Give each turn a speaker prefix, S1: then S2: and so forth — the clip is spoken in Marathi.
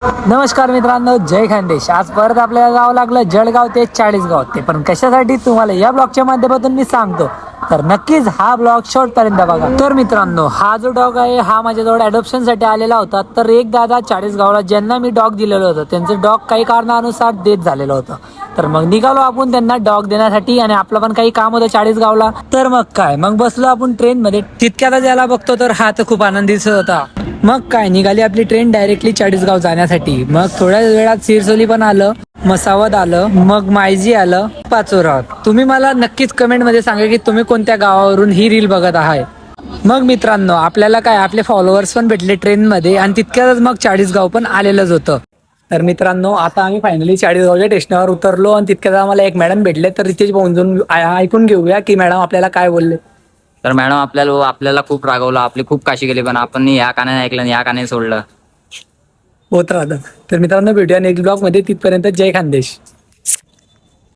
S1: नमस्कार मित्रांनो, जय खानदेश. आज परत आपल्याला जावं लागलं जळगाव ते चाळीसगाव. ते पण कशासाठी तुम्हाला या ब्लॉगच्या माध्यमातून मी सांगतो, तर नक्कीच हा ब्लॉग शेवटपर्यंत बघा. तर मित्रांनो, हा जो डॉग आहे हा माझ्याजवळ अडॉप्शन साठी आलेला होता. तर एक दादा चाळीसगावला ज्यांना मी डॉग दिलेलं होतं त्यांचं डॉग काही कारणानुसार डेथ झालेलं होतं. तर मग निघालो आपण त्यांना डॉग देण्यासाठी, आणि आपलं पण काही काम होतं चाळीसगावला. तर मग काय, मग बसलो आपण ट्रेन मध्ये. तितक्यात ज्याला बघतो तर हा तर खूप आनंदी दिसत होता. मग काय, निघाली आपली ट्रेन डायरेक्टली चाळीसगाव जाण्यासाठी. मग थोड्या वेळात सिरसोली पण आलं, मसावद आलं, मग मायजी आलं, पाचोरा. तुम्ही मला नक्कीच कमेंट मध्ये सांगा की तुम्ही कोणत्या गावावरून ही रील बघत आहात. मग मित्रांनो, आपल्याला काय आपले फॉलोअर्स पण भेटले ट्रेन मध्ये, आणि तितक्यातच मग चाळीसगाव पण आलेलंच होतं. तर मित्रांनो, आता आम्ही फायनली चाळीसगावच्या स्टेशनवर उतरलो, आणि तितक्यात आम्हाला एक मॅडम भेटले. तर तिथेच पोहोचून ऐकून घेऊया की मॅडम आपल्याला काय बोलले.
S2: तर मॅडम आपल्याला खूप रागवलं, आपली खूप काशी केली, पण आपण ह्या कानाने ऐकलं आणि ह्या कानाने सोडलं.
S1: होत राहतं. तर मित्रांनो, भेटूया नेक्स्ट ब्लॉग मध्ये. तिथपर्यंत जय खानदेश.